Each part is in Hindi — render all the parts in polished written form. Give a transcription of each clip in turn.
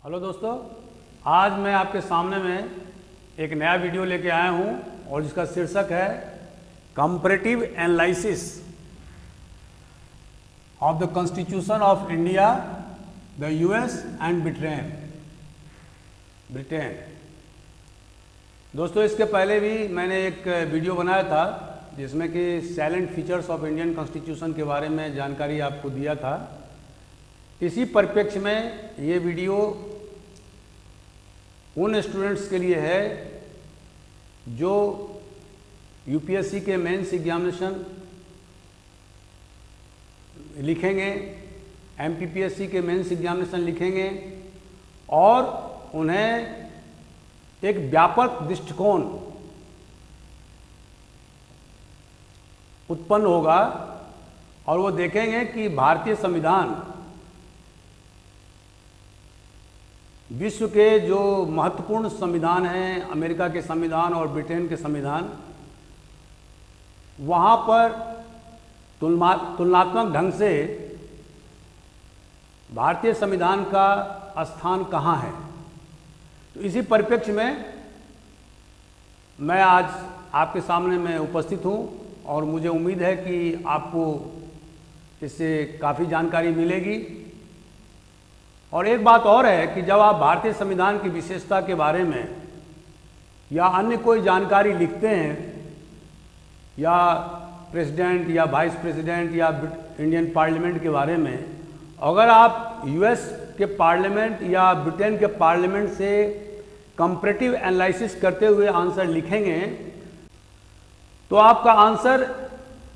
हेलो दोस्तों, आज मैं आपके सामने में एक नया वीडियो लेके आया हूं और जिसका शीर्षक है comparative analysis of the constitution of India, the US and Britain. दोस्तों, इसके पहले भी मैंने एक वीडियो बनाया था जिसमें कि salient features of Indian constitution के बारे में जानकारी आपको दिया था। इसी परिप्रेक्ष्य में ये वीडियो उन स्टूडेंट्स के लिए है जो यूपीएससी के मेंस एग्जामिनेशन लिखेंगे, एमपीपीएससी के मेंस एग्जामिनेशन लिखेंगे और उन्हें एक व्यापक दृष्टिकोण उत्पन्न होगा और वो देखेंगे कि भारतीय संविधान विश्व के जो महत्वपूर्ण संविधान हैं, अमेरिका के संविधान और ब्रिटेन के संविधान, वहाँ पर तुलनात्मक ढंग से भारतीय संविधान का स्थान कहाँ है। तो इसी परिप्रेक्ष्य में मैं आज आपके सामने में उपस्थित हूँ और मुझे उम्मीद है कि आपको इससे काफ़ी जानकारी मिलेगी। और एक बात और है कि जब आप भारतीय संविधान की विशेषता के बारे में या अन्य कोई जानकारी लिखते हैं या प्रेसिडेंट या वाइस प्रेसिडेंट या इंडियन पार्लियामेंट के बारे में, अगर आप यूएस के पार्लियामेंट या ब्रिटेन के पार्लियामेंट से कंपैरेटिव एनालिसिस करते हुए आंसर लिखेंगे तो आपका आंसर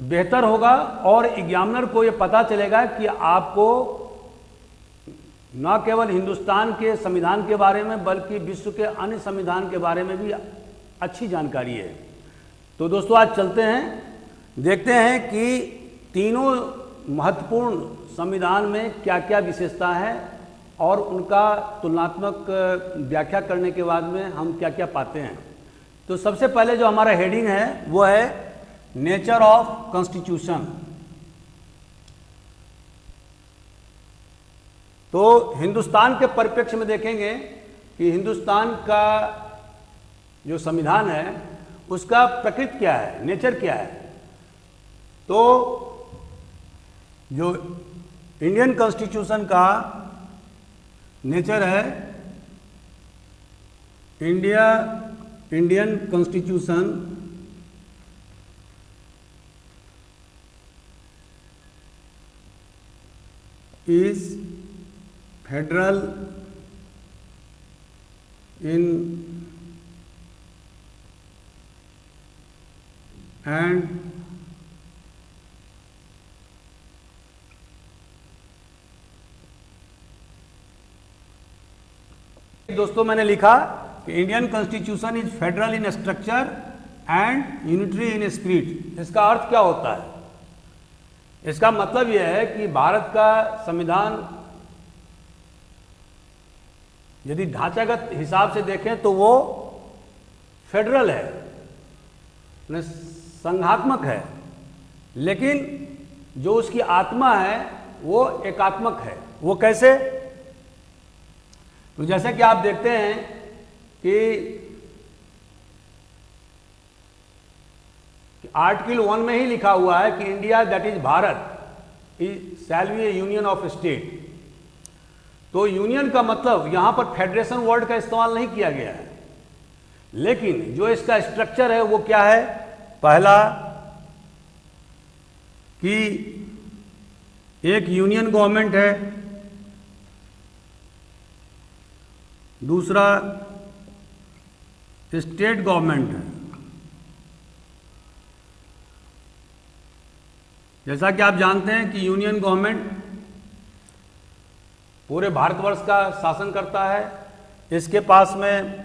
बेहतर होगा और एग्जामिनर को ये पता चलेगा कि आपको न केवल हिंदुस्तान के संविधान के बारे में बल्कि विश्व के अन्य संविधान के बारे में भी अच्छी जानकारी है। तो दोस्तों, आज चलते हैं, देखते हैं कि तीनों महत्वपूर्ण संविधान में क्या क्या विशेषता है और उनका तुलनात्मक व्याख्या करने के बाद में हम क्या क्या पाते हैं। तो सबसे पहले जो हमारा हेडिंग है वो है नेचर ऑफ कॉन्स्टिट्यूशन। तो हिंदुस्तान के परिप्रेक्ष्य में देखेंगे कि हिंदुस्तान का जो संविधान है उसका प्रकृति क्या है, नेचर क्या है। तो जो इंडियन कॉन्स्टिट्यूशन का नेचर है, Indian constitution is federal in and दोस्तों, मैंने लिखा कि Indian constitution is federal in structure and unitary in spirit. इसका अर्थ क्या होता है? इसका मतलब यह है कि भारत का संविधान यदि ढांचागत हिसाब से देखें तो वो फेडरल है, संघात्मक है, लेकिन जो उसकी आत्मा है वो एकात्मक है। वो कैसे? तो जैसे कि आप देखते हैं कि आर्टिकल 1 में ही लिखा हुआ है कि India that is Bharat shall be A union of state. तो यूनियन का मतलब यहां पर फेडरेशन वर्ड का इस्तेमाल नहीं किया गया है, लेकिन जो इसका स्ट्रक्चर है वो क्या है? पहला कि एक यूनियन गवर्नमेंट है, दूसरा स्टेट गवर्नमेंट है। जैसा कि आप जानते हैं कि यूनियन गवर्नमेंट पूरे भारतवर्ष का शासन करता है। इसके पास में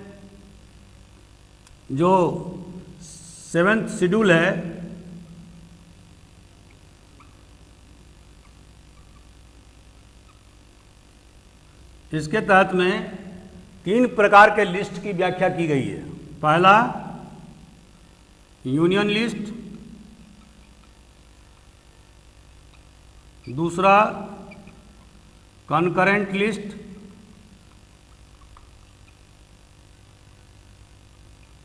जो 7th शेड्यूल है इसके तहत में 3 प्रकार के लिस्ट की व्याख्या की गई है। पहला यूनियन लिस्ट, दूसरा कॉन्करेंट लिस्ट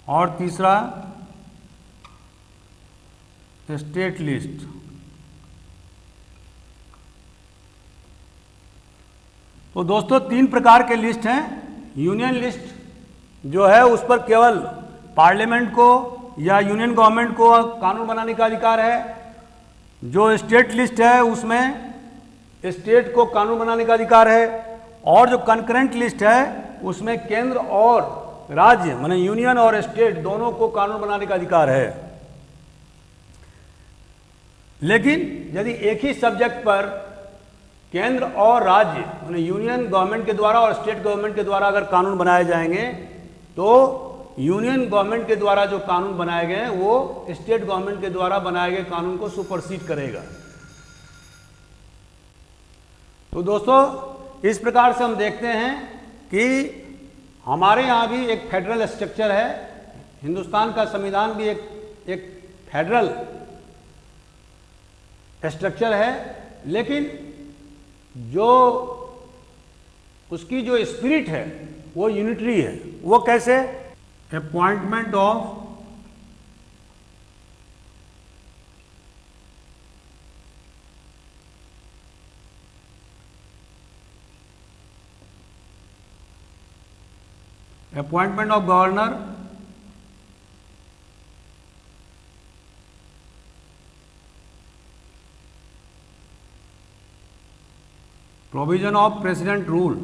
और तीसरा स्टेट लिस्ट। तो दोस्तों 3 प्रकार के लिस्ट हैं। यूनियन लिस्ट जो है उस पर केवल पार्लियामेंट को या यूनियन गवर्नमेंट को कानून बनाने का अधिकार है। जो स्टेट लिस्ट है उसमें स्टेट को कानून बनाने का अधिकार है। और जो कंकरेंट लिस्ट है उसमें केंद्र और राज्य माने यूनियन और स्टेट दोनों को कानून बनाने का अधिकार है। लेकिन यदि एक ही सब्जेक्ट पर केंद्र और राज्य माने यूनियन गवर्नमेंट के द्वारा और स्टेट गवर्नमेंट के द्वारा अगर कानून बनाए जाएंगे तो यूनियन गवर्नमेंट के द्वारा जो कानून बनाए गए हैं वो स्टेट गवर्नमेंट के द्वारा बनाए गए कानून को सुपरसीड करेगा। तो दोस्तों इस प्रकार से हम देखते हैं कि हमारे यहाँ भी एक फेडरल स्ट्रक्चर है। हिंदुस्तान का संविधान भी एक फेडरल स्ट्रक्चर है, लेकिन जो उसकी जो स्पिरिट है वो यूनिटरी है। वो कैसे? Appointment of governor, provision of president rule,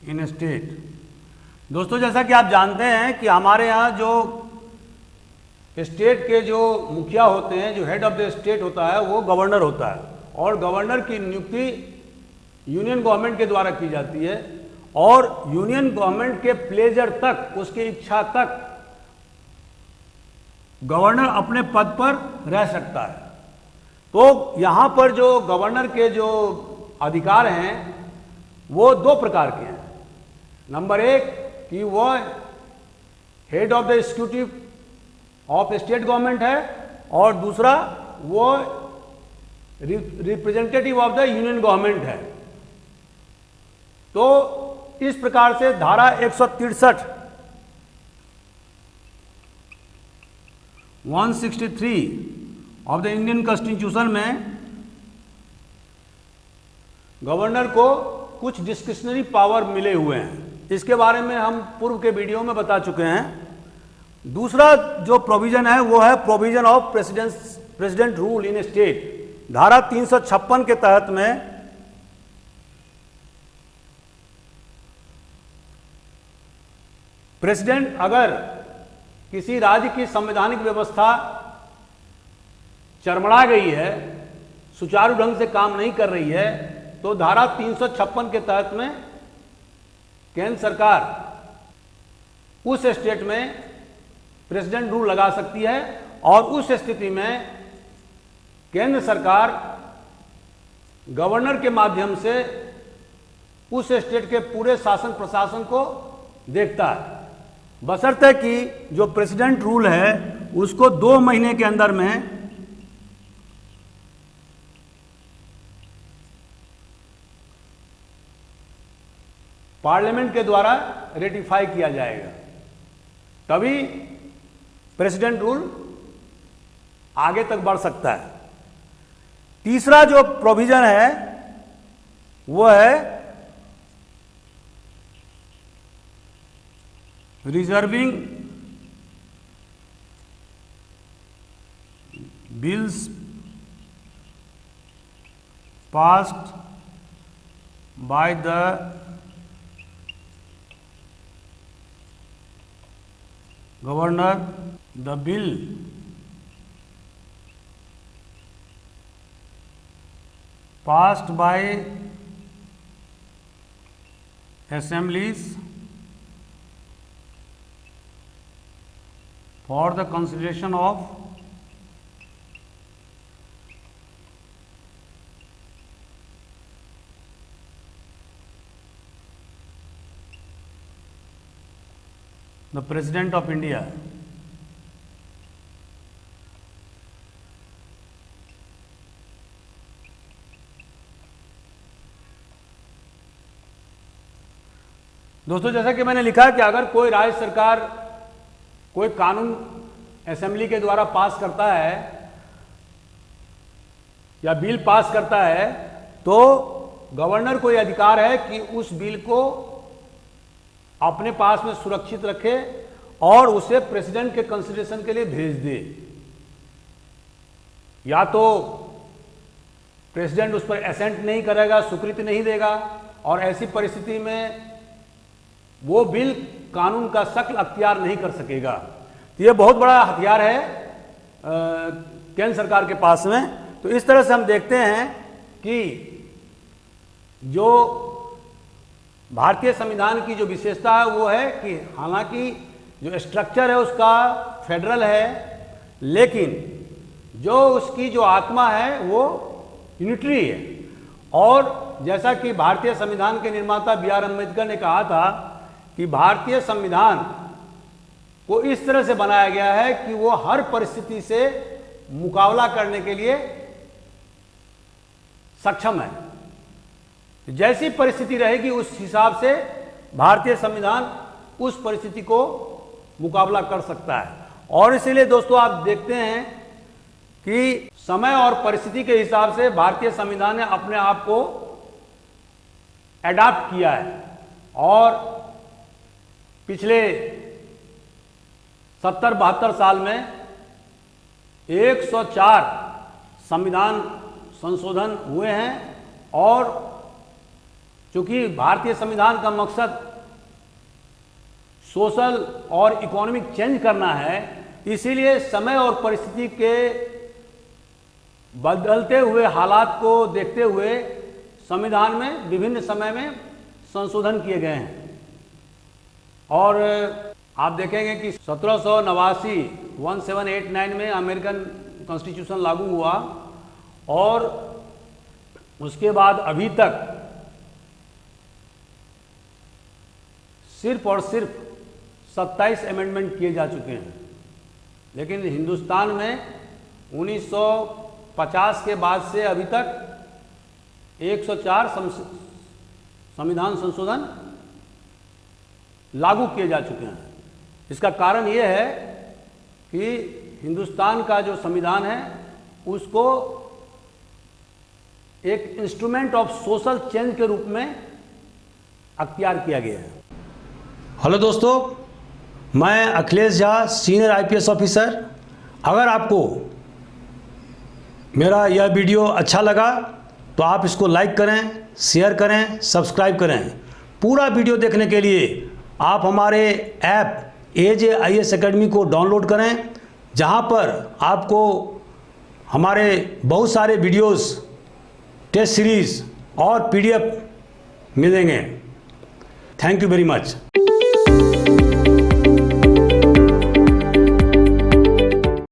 in state. दोस्तों जैसा कि आप जानते हैं कि हमारे यहाँ जो स्टेट के जो मुखिया होते हैं, जो हेड ऑफ द स्टेट होता है वो गवर्नर होता है, और गवर्नर की नियुक्ति यूनियन गवर्नमेंट के द्वारा की जाती है, और यूनियन गवर्नमेंट के प्लेजर तक, उसकी इच्छा तक गवर्नर अपने पद पर रह सकता है। तो यहाँ पर जो गवर्नर के जो अधिकार हैं वो 2 प्रकार के हैं। नंबर 1 कि वो head of the executive of state government है, और दूसरा वो representative of the union government है। तो इस प्रकार से धारा 163 163 ऑफ द इंडियन कॉन्स्टिट्यूशन में गवर्नर को कुछ डिस्क्रिशनरी पावर मिले हुए हैं। इसके बारे में हम पूर्व के वीडियो में बता चुके हैं। दूसरा जो प्रोविजन है वो है provision of president rule in state. धारा 356 के तहत में प्रेसिडेंट अगर किसी राज्य की संवैधानिक व्यवस्था चरमरा गई है, सुचारू ढंग से काम नहीं कर रही है, तो धारा 356 के तहत में केंद्र सरकार उस स्टेट में प्रेसिडेंट रूल लगा सकती है, और उस स्थिति में केंद्र सरकार गवर्नर के माध्यम से उस स्टेट के पूरे शासन प्रशासन को देखता है, बशर्ते कि जो प्रेसिडेंट रूल है उसको 2 महीने के अंदर में पार्लियामेंट के द्वारा रेटिफाई किया जाएगा, तभी प्रेसिडेंट रूल आगे तक बढ़ सकता है। तीसरा जो प्रोविजन है वो है reserving bills passed by the governor, the bill passed by assemblies for the consideration of the President of India. दोस्तों, जैसा कि मैंने लिखा कि अगर कोई राज्य सरकार कोई कानून असेंबली के द्वारा पास करता है या बिल पास करता है तो गवर्नर को यह अधिकार है कि उस बिल को अपने पास में सुरक्षित रखे और उसे प्रेसिडेंट के कंसिडरेशन के लिए भेज दे। या तो प्रेसिडेंट उस पर एसेंट नहीं करेगा, स्वीकृति नहीं देगा, और ऐसी परिस्थिति में वो बिल कानून का शक्ल अख्तियार नहीं कर सकेगा। तो ये बहुत बड़ा हथियार है केंद्र सरकार के पास में। तो इस तरह से हम देखते हैं कि जो भारतीय संविधान की जो विशेषता है वो है कि हालांकि जो स्ट्रक्चर है उसका फेडरल है, लेकिन जो उसकी जो आत्मा है वो यूनिटरी है। और जैसा कि भारतीय संविधान के निर्माता बी आर अम्बेडकर ने कहा था कि भारतीय संविधान को इस तरह से बनाया गया है कि वो हर परिस्थिति से मुकाबला करने के लिए सक्षम है। जैसी परिस्थिति रहेगी उस हिसाब से भारतीय संविधान उस परिस्थिति को मुकाबला कर सकता है। और इसीलिए दोस्तों आप देखते हैं कि समय और परिस्थिति के हिसाब से भारतीय संविधान ने अपने आप को एडाप्ट किया है और पिछले 70-72 साल में 104 संविधान संशोधन हुए हैं। और चूंकि भारतीय संविधान का मकसद सोशल और इकोनॉमिक चेंज करना है, इसीलिए समय और परिस्थिति के बदलते हुए हालात को देखते हुए संविधान में विभिन्न समय में संशोधन किए गए हैं। और आप देखेंगे कि 1789 में अमेरिकन कॉन्स्टिट्यूशन लागू हुआ और उसके बाद अभी तक सिर्फ और सिर्फ 27 अमेंडमेंट किए जा चुके हैं। लेकिन हिंदुस्तान में 1950 के बाद से अभी तक 104 संविधान संशोधन लागू किए जा चुके हैं। इसका कारण यह है कि हिंदुस्तान का जो संविधान है उसको एक इंस्ट्रूमेंट ऑफ सोशल चेंज के रूप में अख्तियार किया गया है। हेलो दोस्तों, मैं Akhilesh Jha, senior IPS officer. अगर आपको मेरा यह वीडियो अच्छा लगा तो आप इसको लाइक करें, शेयर करें, सब्सक्राइब करें। पूरा वीडियो देखने के लिए आप हमारे ऐप AJIS अकेडमी को डाउनलोड करें, जहां पर आपको हमारे बहुत सारे वीडियोस, टेस्ट सीरीज़ और PDF मिलेंगे। Thank you very much.